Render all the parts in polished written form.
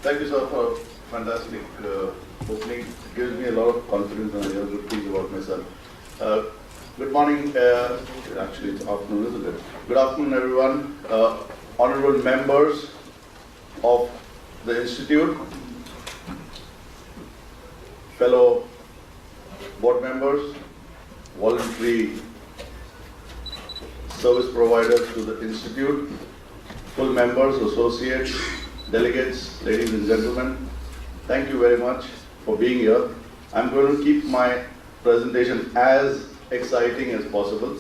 Thank you, sir, for a fantastic opening. It gives me a lot of confidence and I hear good things about myself. Good morning. Actually, it's afternoon, isn't it? Good afternoon, everyone. Honorable members of the Institute, fellow board members, voluntary service providers to the Institute, full members, associates, delegates, ladies and gentlemen, thank you very much for being here. I'm going to keep my presentation as exciting as possible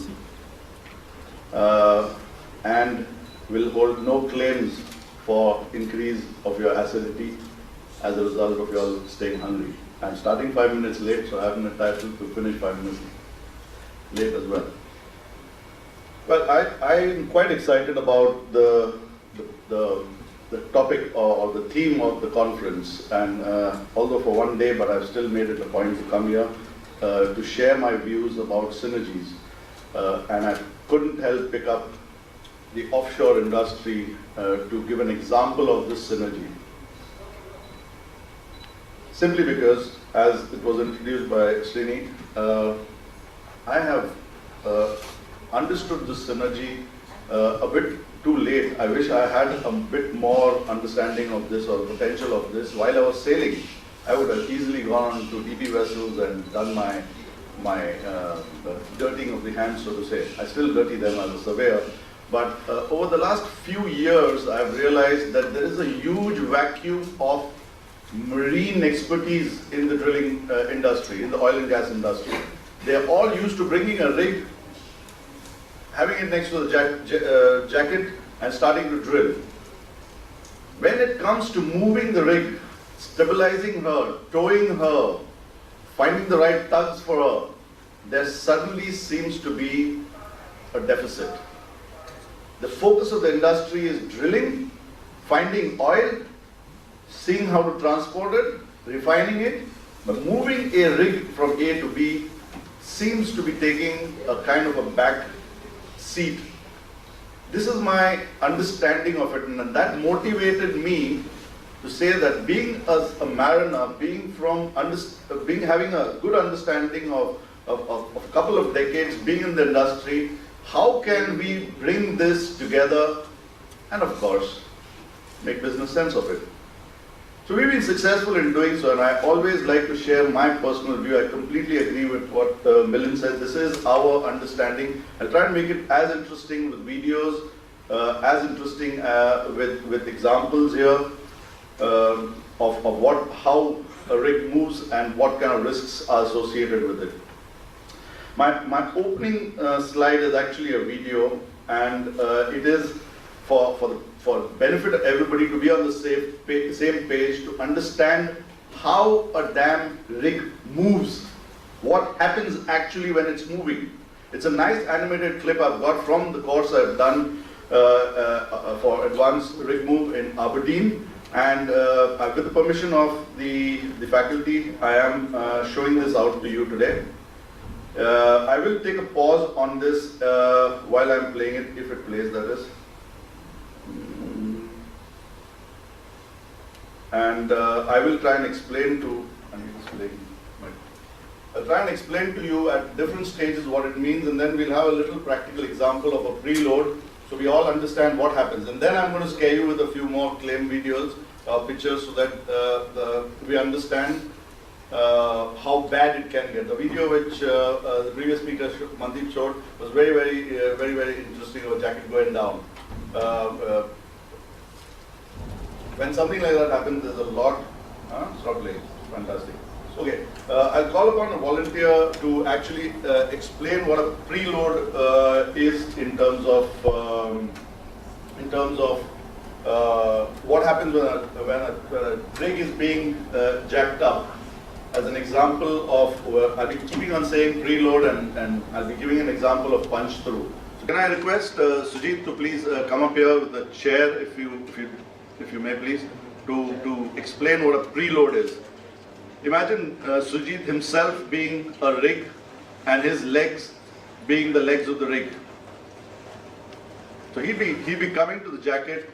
and will hold no claims for increase of your acidity as a result of your staying hungry. I'm starting 5 minutes late, so I haven't entitled to finish 5 minutes late as well. Well, I'm quite excited about the topic or the theme of the conference, and although for one day, but I've still made it a point to come here to share my views about synergies, and I couldn't help pick up the offshore industry to give an example of this synergy. Simply because, as it was introduced by Srini, I have understood this synergy a bit too late. I wish I had a bit more understanding of this or potential of this. While I was sailing, I would have easily gone to DP vessels and done my dirtying of the hands, so to say. I still dirty them as a surveyor. But over the last few years, I've realized that there is a huge vacuum of marine expertise in the drilling industry, in the oil and gas industry. They are all used to bringing a rig, having it next to the jacket and starting to drill. When it comes to moving the rig, stabilizing her, towing her, finding the right tugs for her, there suddenly seems to be a deficit. The focus of the industry is drilling, finding oil, seeing how to transport it, refining it, but moving a rig from A to B seems to be taking a kind of a back seat. This is my understanding of it, and that motivated me to say that being a mariner, having a good understanding of a couple of decades, being in the industry, how can we bring this together and, of course, make business sense of it? So we've been successful in doing so, and I always like to share my personal view. I completely agree with what Milind said. This is our understanding. I'll try and make it as interesting with videos, as interesting with examples here of how a rig moves and what kind of risks are associated with it. My opening slide is actually a video, and it is for benefit of everybody to be on the same page, to understand how a damn rig moves, what happens actually when it's moving. It's a nice animated clip I've got from the course I've done for advanced rig move in Aberdeen, and with the permission of the faculty, I am showing this out to you today. I will take a pause on this while I'm playing it, if it plays, that is. And I will try and explain to you at different stages what it means, and then we'll have a little practical example of a preload, so we all understand what happens. And then I'm going to scare you with a few more claim videos, pictures, so that we understand how bad it can get. The video which the previous speaker, Mandeep, showed was very interesting, of a jacket going down. When something like that happens, there's a lot. Stop playing. Fantastic. Okay. I'll call upon a volunteer to actually explain what a preload is in terms of what happens when a rig is being jacked up. As an example of, I'll be keeping on saying preload, and I'll be giving an example of punch through. So can I request Sujit to please come up here with the chair, if you may please, to explain what a preload is. Imagine Sujit himself being a rig and his legs being the legs of the rig. So he'd be coming to the jacket,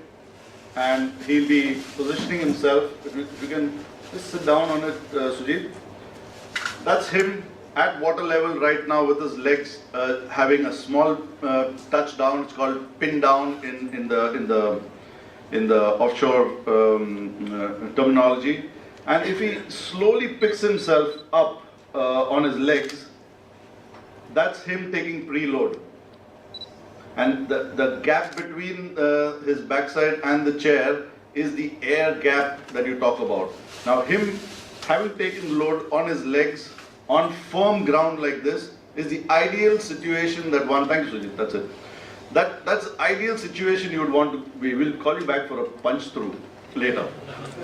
and he'll be positioning himself. If you can just sit down on it, Sujit. That's him at water level right now with his legs having a small touchdown. It's called pin down in the offshore terminology. And if he slowly picks himself up on his legs, that's him taking preload. And the gap between his backside and the chair is the air gap that you talk about. Now him having taken load on his legs on firm ground like this is the ideal situation that one, thank you Sujit, that's it. That's the ideal situation you would want to be. We'll call you back for a punch through later.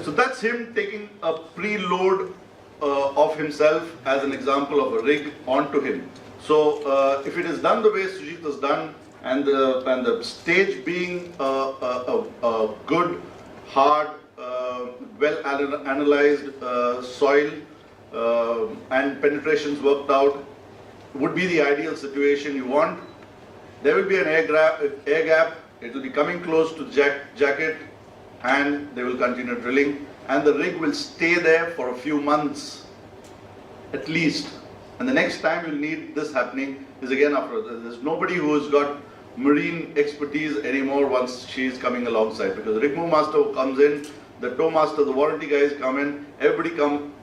So that's him taking a preload of himself as an example of a rig onto him. So if it is done the way Sujit has done, and the stage being a good, hard, well analyzed soil and penetrations worked out, would be the ideal situation you want. There will be an air gap, it will be coming close to the jacket, and they will continue drilling, and the rig will stay there for a few months at least. And the next time you'll need this happening is again after. There's nobody who's got marine expertise anymore once she's coming alongside, because the rig move master comes in, the tow master, the warranty guys come in, everybody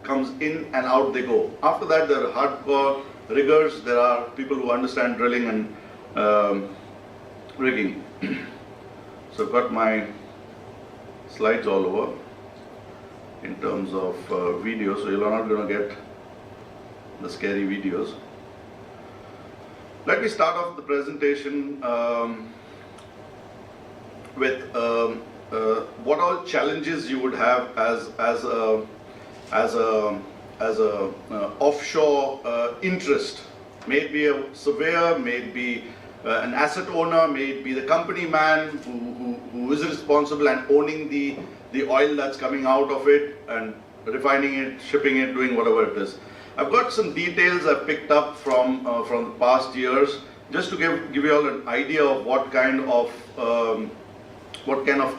comes in and out they go. After that there are hardcore riggers, there are people who understand drilling and rigging. So I've got my slides all over in terms of video, so you're not going to get the scary videos. Let me start off the presentation with what all challenges you would have as a offshore interest. May it be a surveyor, may it be an asset owner, may it be the company man who is responsible and owning the oil that's coming out of it and refining it, shipping it, doing whatever it is. I've got some details I've picked up from the past years, just to give you all an idea of what kind of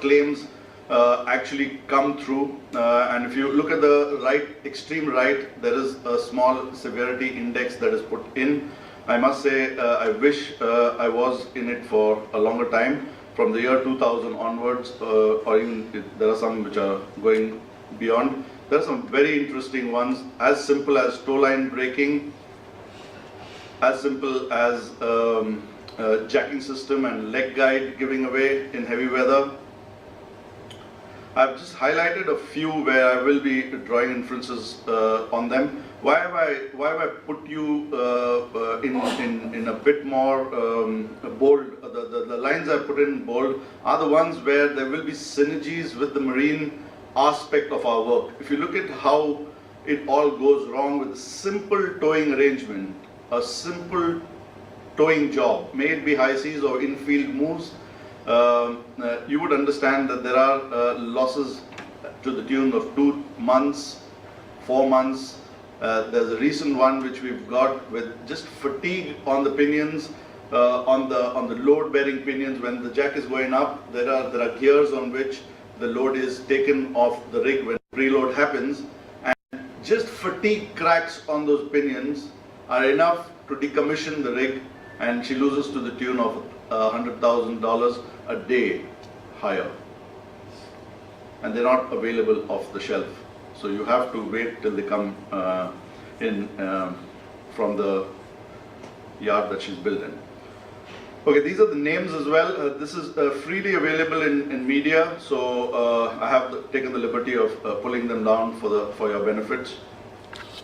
claims actually come through. And if you look at the right, extreme right, there is a small severity index that is put in. I must say, I wish I was in it for a longer time, from the year 2000 onwards, or even there are some which are going beyond. There are some very interesting ones, as simple as tow line braking, as simple as jacking system and leg guide giving away in heavy weather. I've just highlighted a few where I will be drawing inferences on them. Why have I put you in a bit more bold? The lines I put in bold are the ones where there will be synergies with the marine aspect of our work. If you look at how it all goes wrong with a simple towing arrangement, a simple towing job, may it be high seas or in-field moves, you would understand that there are losses to the tune of 2 months, 4 months. There's a recent one which we've got with just fatigue on the pinions, on the load-bearing pinions. When the jack is going up, there are gears on which the load is taken off the rig when preload happens, and just fatigue cracks on those pinions are enough to decommission the rig, and she loses to the tune of $100,000 a day hire, and they're not available off the shelf. So you have to wait till they come in from the yard that she's built in. Okay, these are the names as well. This is freely available in media, so I have taken the liberty of pulling them down for your benefits.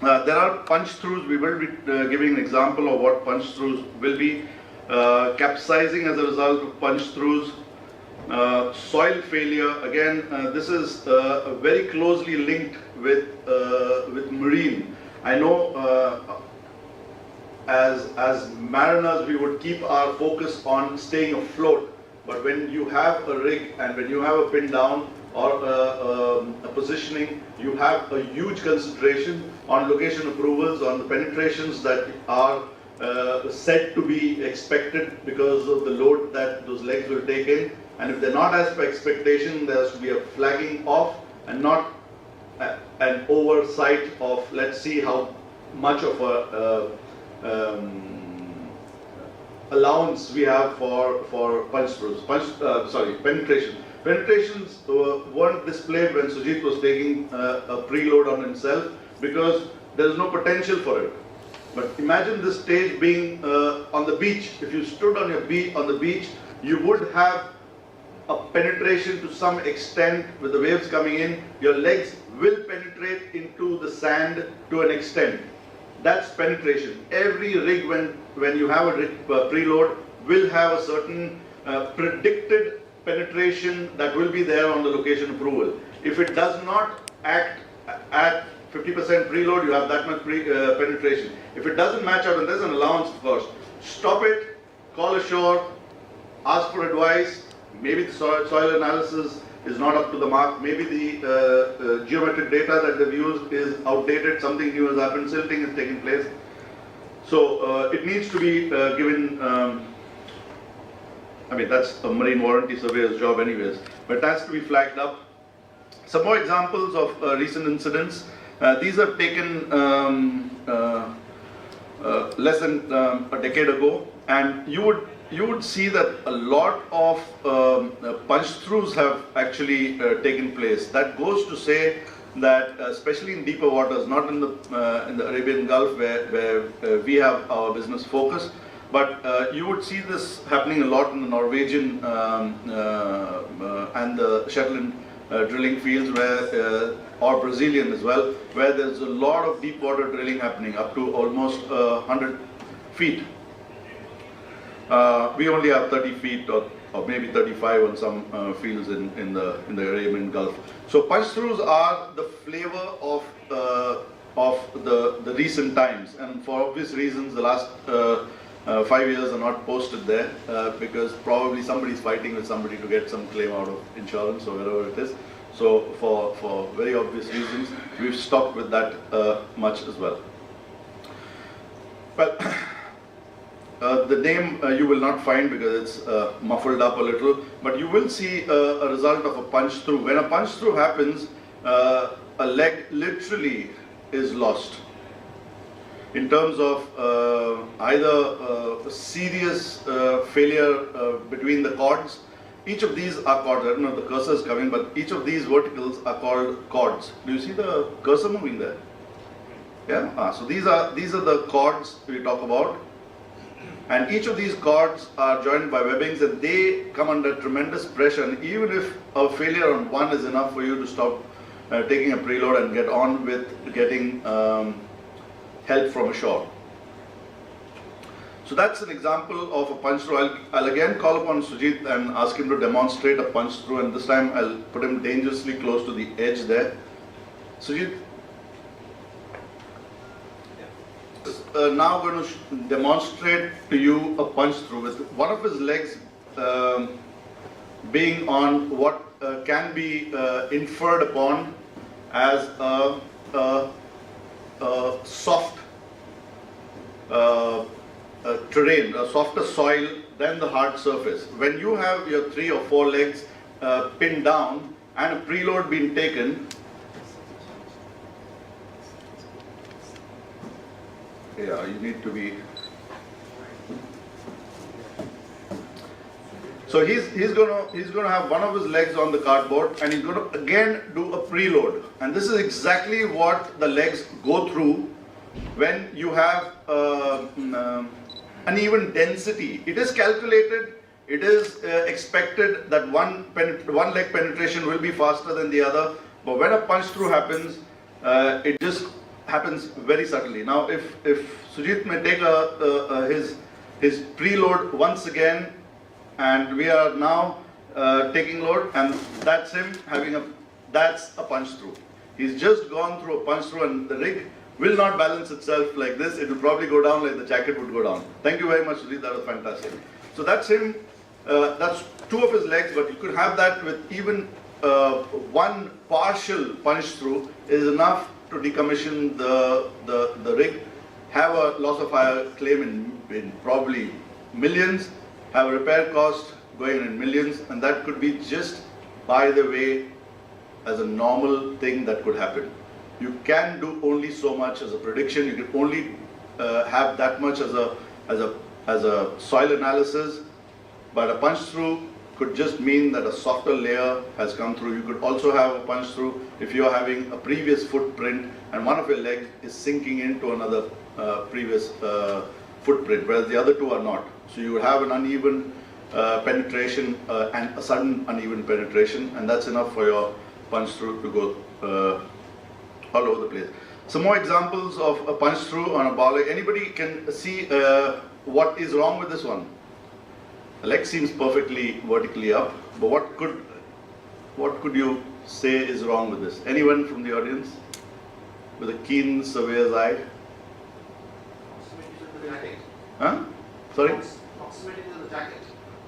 There are punch-throughs. We will be giving an example of what punch-throughs will be. Capsizing as a result of punch-throughs. Soil failure, again, this is very closely linked with marine. I know as mariners we would keep our focus on staying afloat, but when you have a rig and when you have a pin down or a positioning, you have a huge consideration on location approvals, on the penetrations that are said to be expected because of the load that those legs will take in. And if they're not as per expectation, there has to be a flagging off and not an oversight of, let's see how much of a allowance we have for punch-throughs, penetration. Penetrations weren't displayed when Sujit was taking a preload on himself because there is no potential for it. But imagine this stage being on the beach. If you stood on the beach, you would have a penetration to some extent with the waves coming in. Your legs will penetrate into the sand to an extent. That's penetration. Every rig, when you have a preload, will have a certain predicted penetration that will be there on the location approval. If it does not act at 50% preload, you have that much penetration. If it doesn't match out, and there's an allowance of course, stop it, call ashore, ask for advice. Maybe the soil analysis is not up to the mark. Maybe the geometric data that they've used is outdated. Something new has happened. Silting is taking place. So it needs to be given. I mean, that's a marine warranty surveyor's job, anyways. But it has to be flagged up. Some more examples of recent incidents. These are taken less than a decade ago, and you would see that a lot of punch-throughs have actually taken place. That goes to say that, especially in deeper waters, not in the Arabian Gulf where we have our business focus, but you would see this happening a lot in the Norwegian and the Shetland drilling fields, where or Brazilian as well, where there's a lot of deep water drilling happening up to almost 100 feet. We only have 30 feet or maybe 35 on some fields in the Arabian Gulf. So punch-throughs are the flavor of the recent times, and for obvious reasons, the last 5 years are not posted there because probably somebody's fighting with somebody to get some claim out of insurance or wherever it is. So for very obvious reasons, we've stopped with that much as well. But the name you will not find because it's muffled up a little, but you will see a result of a punch through. When a punch through happens, a leg literally is lost in terms of either serious failure between the cords. Each of these are cords. I don't know if the cursor is coming, but each of these verticals are called cords. Do you see the cursor moving there? Yeah. So these are the cords we talk about. And each of these cords are joined by webbings, and they come under tremendous pressure. And even if a failure on one is enough for you to stop taking a preload and get on with getting help from ashore. So that's an example of a punch through. I'll again call upon Sujit and ask him to demonstrate a punch through, and this time I'll put him dangerously close to the edge there. Sujit. Now going to demonstrate to you a punch through with one of his legs being on what can be inferred upon as a soft terrain, a softer soil than the hard surface. When you have your 3 or 4 legs pinned down and a preload being taken, yeah, you need to be. So he's gonna have one of his legs on the cardboard, and he's gonna again do a preload. And this is exactly what the legs go through when you have uneven density. It is calculated. It is expected that one leg penetration will be faster than the other. But when a punch through happens, it just happens very subtly. Now, if Sujit may take his preload once again, and we are now taking load, and that's him having that's a punch through. He's just gone through a punch through, and the rig will not balance itself like this. It will probably go down like the jacket would go down. Thank you very much, Sujit. That was fantastic. So that's him. That's 2 of his legs, but you could have that with even one partial punch through is enough to decommission the rig, have a loss of hire claim in probably millions, have a repair cost going in millions, and that could be just by the way as a normal thing that could happen. You can do only so much as a prediction. You can only have that much as a soil analysis, but a punch through could just mean that a softer layer has come through. You could also have a punch through if you are having a previous footprint and one of your legs is sinking into another previous footprint, whereas the other two are not. So you would have an uneven penetration and a sudden uneven penetration, and that's enough for your punch through to go all over the place. Some more examples of a punch through on a ball leg. Anybody can see what is wrong with this one? The leg seems perfectly vertically up, but what could you say is wrong with this? Anyone from the audience with a keen surveyor's eye? Proximity to the jacket. Huh? Sorry? Proximity to the jacket.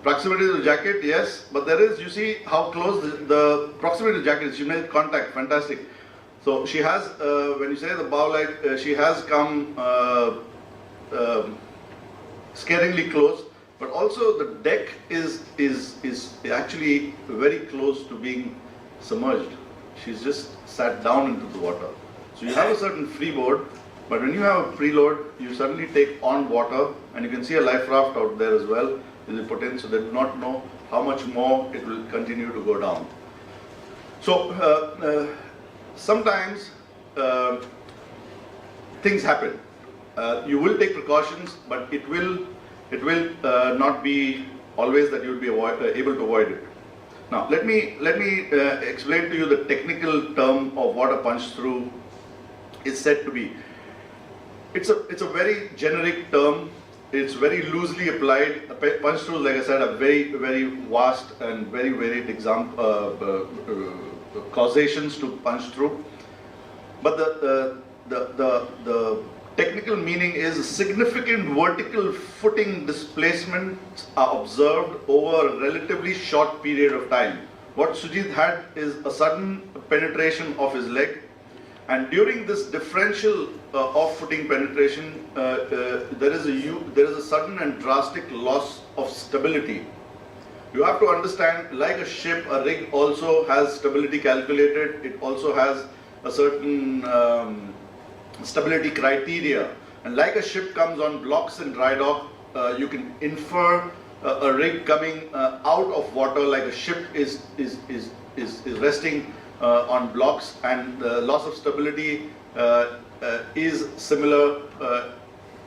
Proximity to the jacket, yes, but there is, you see how close the proximity to the jacket is. She made contact, fantastic. So she has, when you say the bow leg, she has come scaringly close, but also the deck is actually very close to being submerged. She's just sat down into the water. So you have a certain freeboard, but when you have a preload, you suddenly take on water, and you can see a life raft out there as well. Is it put in, so they do not know how much more it will continue to go down. So sometimes things happen. You will take precautions, but it will not be always that you will be able to avoid it. Now let me explain to you the technical term of what a punch through is said to be. It's a very generic term. It's very loosely applied. Punch throughs, like I said, are very, very vast and very varied causations to punch through. But the technical meaning is significant vertical footing displacements are observed over a relatively short period of time. What Sujit had is a sudden penetration of his leg, and during this differential off-footing penetration, there is a sudden and drastic loss of stability. You have to understand, like a ship, a rig also has stability calculated. It also has a certain stability criteria. And like a ship comes on blocks in dry dock, you can infer a rig coming out of water like a ship is resting on blocks, and the loss of stability is similar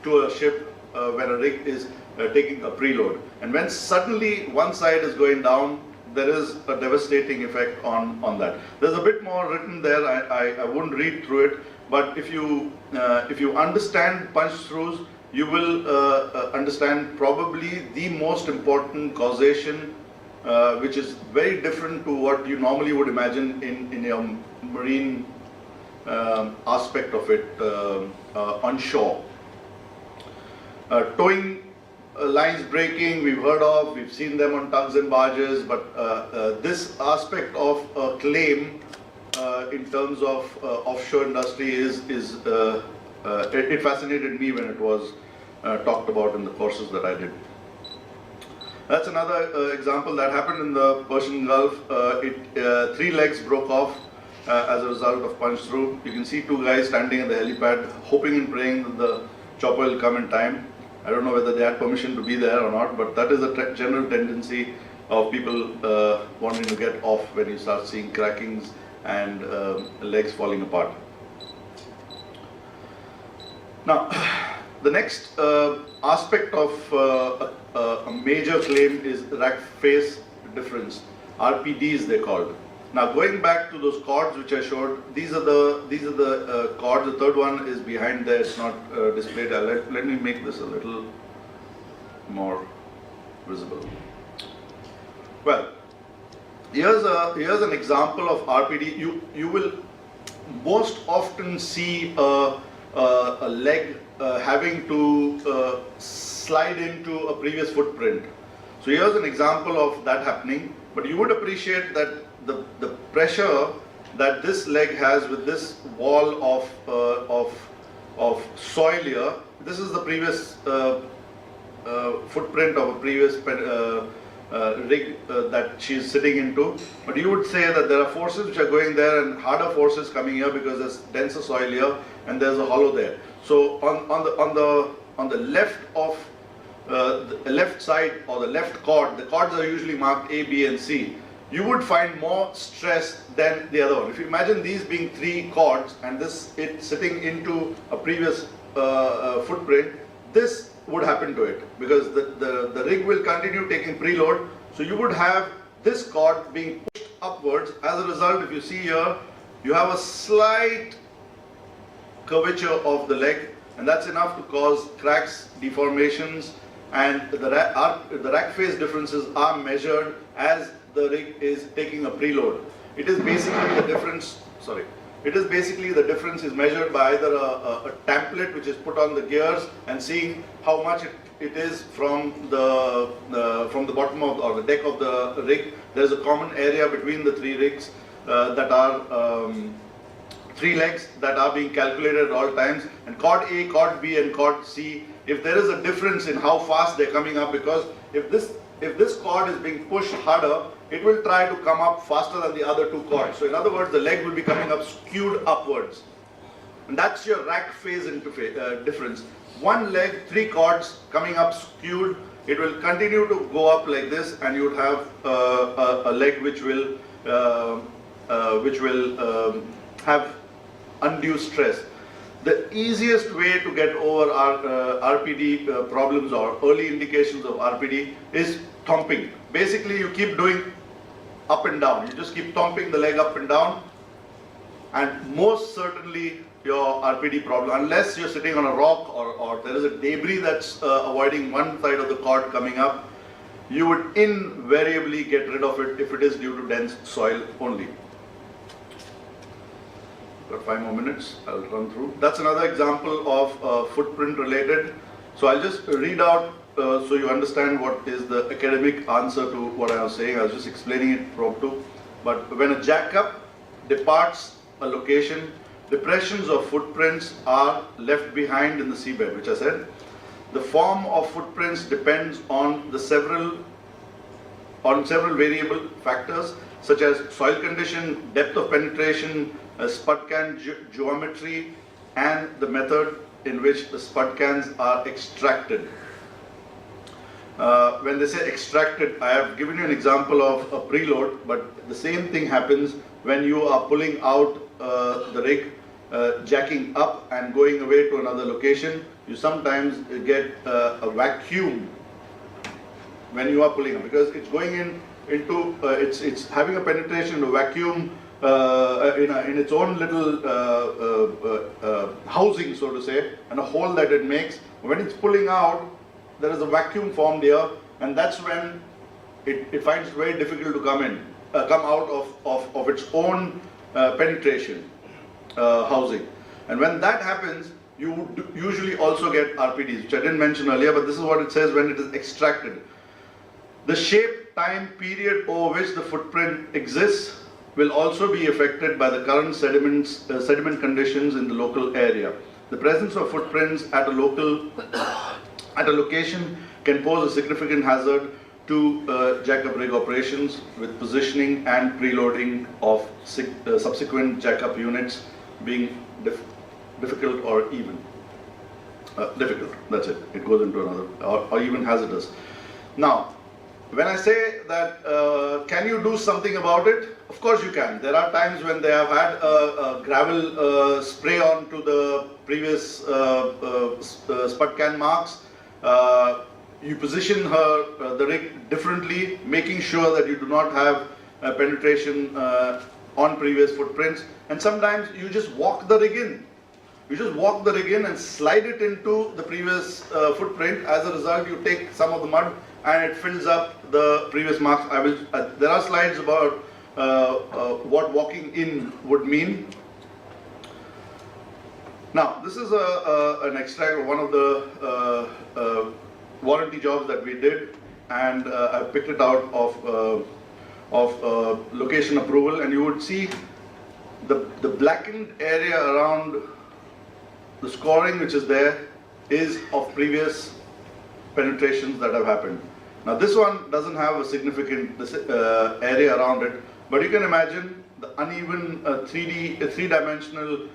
to a ship when a rig is taking a preload. And when suddenly one side is going down, there is a devastating effect on that. There's a bit more written there. I wouldn't read through it, but if you understand punch throughs, you will understand probably the most important causation, which is very different to what you normally would imagine in your marine aspect of it on shore. Towing lines breaking, we've heard of, we've seen them on tugs and barges, but this aspect of a claim in terms of offshore industry it fascinated me when it was talked about in the courses that I did. That's another example that happened in the Persian Gulf. 3 legs broke off as a result of punch through. You can see 2 guys standing at the helipad, hoping and praying that the chopper will come in time. I don't know whether they had permission to be there or not, but that is a general tendency of people wanting to get off when you start seeing crackings and legs falling apart. Now, the next aspect of a major claim is rack face difference, RPDs they're called. Now, going back to those chords which I showed, these are the chords. The third one is behind there. It's not displayed. Let me make this a little more visible. Well, here's an example of RPD. You will most often see a leg having to slide into a previous footprint. So here's an example of that happening. But you would appreciate that the pressure that this leg has with this wall of soil here. This is the previous footprint of a previous rig that she's sitting into. But you would say that there are forces which are going there and harder forces coming here because there's denser soil here and there's a hollow there. So on the left of the left side or the left chord, the chords are usually marked A, B, and C. You would find more stress than the other one. If you imagine these being 3 chords and it sitting into a previous footprint, this would happen to it because the rig will continue taking preload. So you would have this chord being pushed upwards. As a result, if you see here, you have a slight curvature of the leg, and that's enough to cause cracks, deformations, and the rack phase differences are measured as the rig is taking a preload. It is basically the difference, the difference is measured by either a template which is put on the gears and seeing how much it is from the bottom of or the deck of the rig. There is a common area between the 3 rigs that are 3 legs that are being calculated at all times, and chord A, chord B, and chord C. If there is a difference in how fast they're coming up, because if this chord is being pushed harder, it will try to come up faster than the other 2 chords. So in other words, the leg will be coming up skewed upwards. And that's your rack phase difference. One leg, 3 chords coming up skewed, it will continue to go up like this, and you would have a leg which will have undue stress. The easiest way to get over our RPD problems or early indications of RPD is thumping. Basically, you keep doing up and down. You just keep thumping the leg up and down, and most certainly your RPD problem, unless you're sitting on a rock or there is a debris that's avoiding one side of the cord coming up, you would invariably get rid of it if it is due to dense soil only. Got 5 more minutes, I'll run through. That's another example of footprint related. So I'll just read out so you understand what is the academic answer to what I was saying. I was just explaining it promptu. But when a jackup departs a location, depressions or footprints are left behind in the seabed, which I said. The form of footprints depends on several variable factors such as soil condition, depth of penetration, spud can geometry, and the method in which the spud cans are extracted. When they say extracted, I have given you an example of a preload, but the same thing happens when you are pulling out the rig, jacking up and going away to another location. You sometimes get a vacuum when you are pulling up, because it's going into it's having a penetration, a vacuum in its own little housing, so to say, and a hole that it makes. When it's pulling out, there is a vacuum formed here, and that's when it finds it very difficult to come out of its own penetration housing. And when that happens, you usually also get RPDs, which I didn't mention earlier, but this is what it says when it is extracted. The shape, time, period over which the footprint exists will also be affected by the current sediment conditions in the local area. The presence of footprints at a location can pose a significant hazard to jackup rig operations, with positioning and preloading of subsequent jackup units being difficult or even difficult. That's it. It goes into another, or even hazardous. Now, when I say that, can you do something about it? Of course you can. There are times when they have had a gravel spray onto the previous spud can marks. You position the rig differently, making sure that you do not have penetration on previous footprints. And sometimes you just walk the rig in. You just walk the rig in and slide it into the previous footprint. As a result, you take some of the mud and it fills up the previous marks. There are slides about what walking in would mean. Now, this is an extract of one of the warranty jobs that we did, and I picked it out of location approval, and you would see the blackened area around the scoring which is there is of previous penetrations that have happened. Now this one doesn't have a significant area around it, but you can imagine the uneven three-dimensional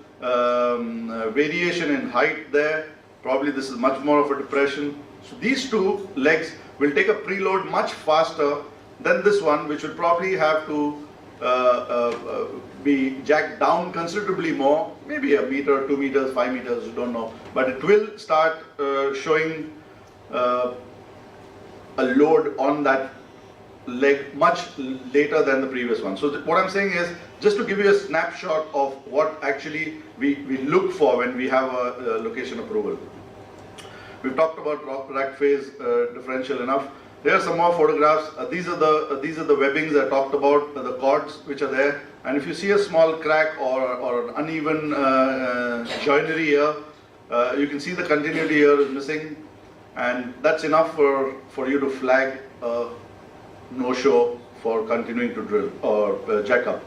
variation in height there. Probably this is much more of a depression. So these two legs will take a preload much faster than this one, which will probably have to be jacked down considerably more, maybe a meter, 2 meters, 5 meters, you don't know. But it will start showing a load on that leg much later than the previous one. So what I'm saying is, just to give you a snapshot of what actually we look for when we have a location approval. We've talked about rack phase differential enough. Here are some more photographs. These are the webbings I talked about, the cords which are there. And if you see a small crack or an uneven joinery here, you can see the continuity here is missing, and that's enough for you to flag a no-show for continuing to drill or jack up.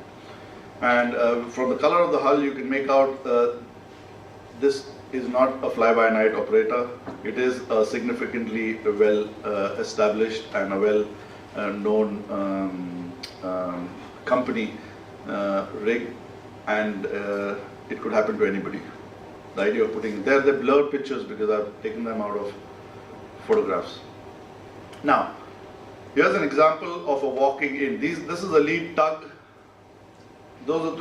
And from the color of the hull, you can make out this is not a fly-by-night operator. It is a significantly well established and a well known company rig, and it could happen to anybody. The idea of putting they're blurred pictures because I've taken them out of photographs. Now, here's an example of a walking in. This is a lead tug. Those are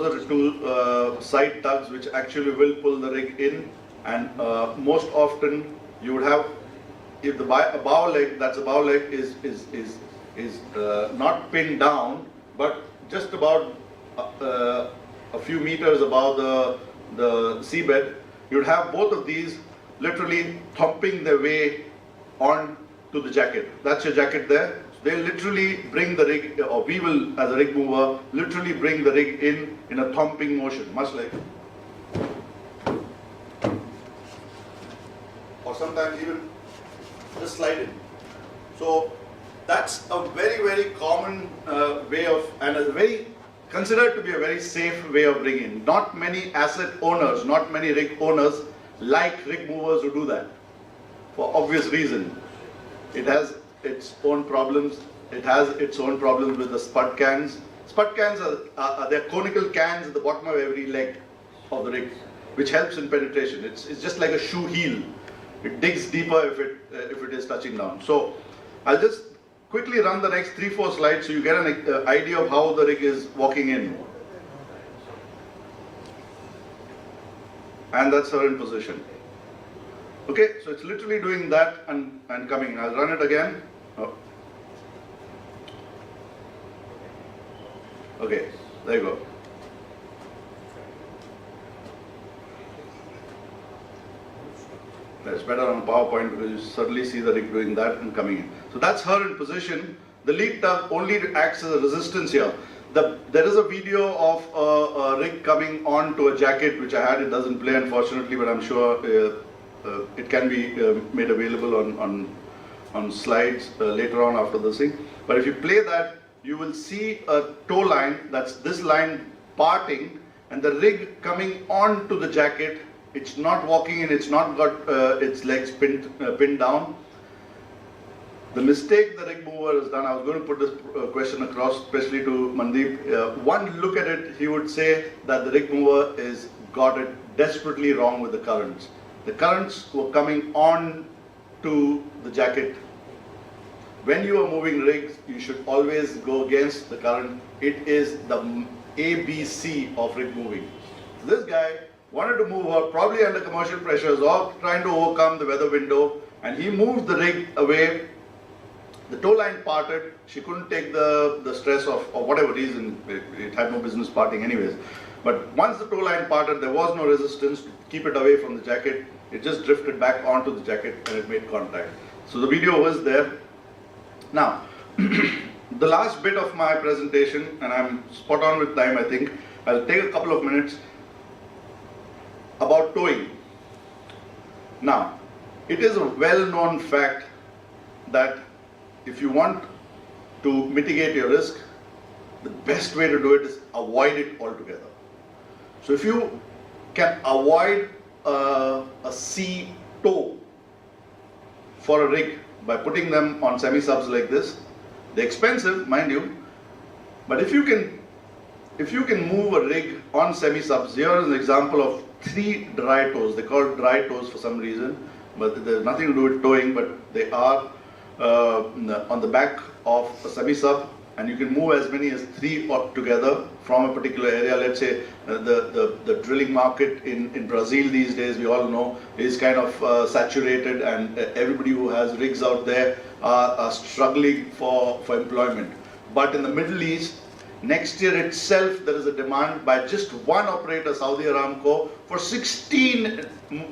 the two side tugs which actually will pull the rig in, and most often you would have, if the bow leg, that's a bow leg, is not pinned down, but just about a few meters above the seabed, you'd have both of these literally thumping their way on to the jacket. That's your jacket there. They literally bring the rig, or we will, as a rig mover, literally bring the rig in a thumping motion, much like, or sometimes even just slide in. So that's a very, very common way of, and a very considered to be a very safe way of bringing. Not many asset owners, not many rig owners like rig movers who do that, for obvious reason. It has its own problems. It has its own problems with the spud cans. Spud cans are they're conical cans at the bottom of every leg of the rig, which helps in penetration. It's just like a shoe heel. It digs deeper if it is touching down. So I'll just quickly run the next 3-4 slides so you get an idea of how the rig is walking in. And that's her in position. Okay, so it's literally doing that and coming in. I'll run it again. Oh. Okay, there you go. That's better on PowerPoint because you suddenly see the rig doing that and coming in. So that's her in position. The lead tug only acts as a resistance here. There is a video of a rig coming onto a jacket which I had. It doesn't play unfortunately, but I'm sure it can be made available on slides later on after this thing. But if you play that, you will see a tow line, that's this line parting, and the rig coming onto the jacket. It's not walking in, it's not got its legs pinned down. The mistake the rig mover has done, I was going to put this question across, especially to Mandeep. One look at it, he would say that the rig mover is got it desperately wrong with the currents. The currents were coming on to the jacket. When you are moving rigs, you should always go against the current. It is the ABC of rig moving. So this guy wanted to move her, probably under commercial pressures or trying to overcome the weather window, and he moved the rig away. The tow line parted. She couldn't take the stress of, or whatever reason, it had no business parting anyways. But once the tow line parted, there was no resistance to keep it away from the jacket. It just drifted back onto the jacket and it made contact. So the video was there. Now, the last bit of my presentation, and I'm spot on with time I think, I'll take a couple of minutes about towing. Now, it is a well-known fact that if you want to mitigate your risk, the best way to do it is avoid it altogether. So if you can avoid a sea tow for a rig, by putting them on semi-subs like this. They're expensive, mind you, but if you can move a rig on semi-subs, here is an example of 3 dry tows. They're called dry tows for some reason, but there's nothing to do with towing, but they are on the back of a semi-sub, and you can move as many as 3 together from a particular area. Let's say the drilling market in Brazil these days, we all know, is kind of saturated, and everybody who has rigs out there are struggling for employment. But in the Middle East, next year itself, there is a demand by just one operator, Saudi Aramco, for 16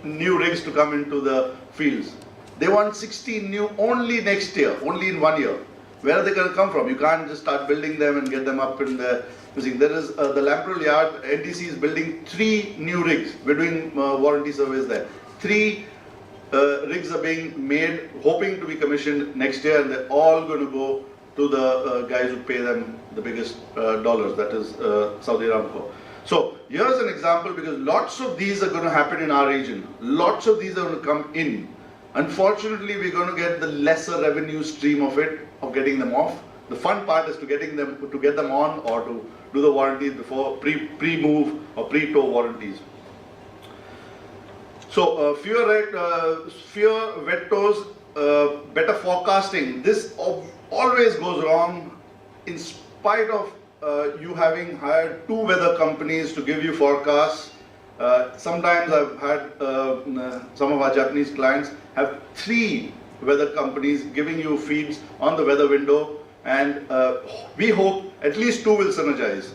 new rigs to come into the fields. They want 16 new only next year, only in 1 year. Where are they going to come from? You can't just start building them and get them up in the using. There is the Lamprell yard, NTC is building 3 new rigs. We're doing warranty surveys there. 3 rigs are being made, hoping to be commissioned next year, and they're all going to go to the guys who pay them the biggest dollars, that is Saudi Aramco. So here's an example, because lots of these are going to happen in our region. Lots of these are going to come in. Unfortunately, we're going to get the lesser revenue stream of it, of getting them off. The fun part is to get them on, or to do the warranties before pre-move or pre-tow warranties. So fewer wet tows, better forecasting. This always goes wrong, in spite of you having hired 2 weather companies to give you forecasts. Sometimes I've had some of our Japanese clients have 3 weather companies giving you feeds on the weather window, and we hope at least 2 will synergize.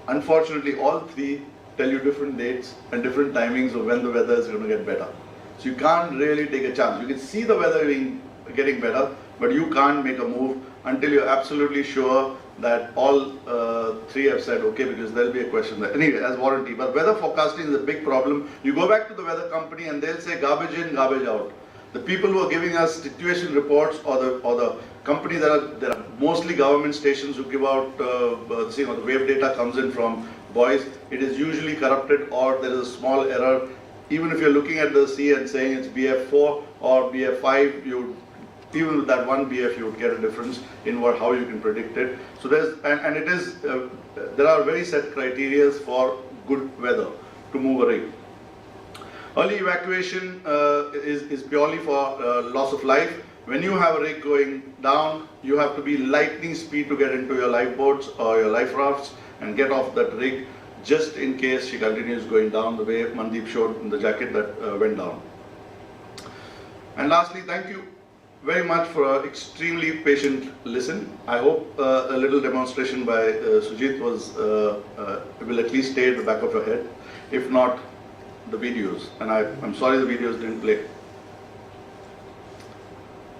Unfortunately, all 3 tell you different dates and different timings of when the weather is going to get better. So you can't really take a chance. You can see the weather getting better, but you can't make a move until you're absolutely sure that all 3 have said okay, because there'll be a question there. Anyway, as warranty. But weather forecasting is a big problem. You go back to the weather company and they'll say garbage in, garbage out. The people who are giving us situation reports, or the company there are mostly government stations who give out the wave data comes in from Boise. It is usually corrupted, or there is a small error. Even if you're looking at the sea and saying it's BF4 or BF5, even with that 1 BF, you would get a difference in how you can predict it. So there are very set criteria for good weather to move a rig. Early evacuation is purely for loss of life. When you have a rig going down, you have to be lightning speed to get into your lifeboats or your life rafts and get off that rig, just in case she continues going down the way Mandeep showed in the jacket that went down. And lastly, thank you very much for an extremely patient listen. I hope a little demonstration by Sujit will at least stay at the back of your head, if not the videos. And I'm sorry the videos didn't play.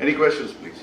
Any questions, please?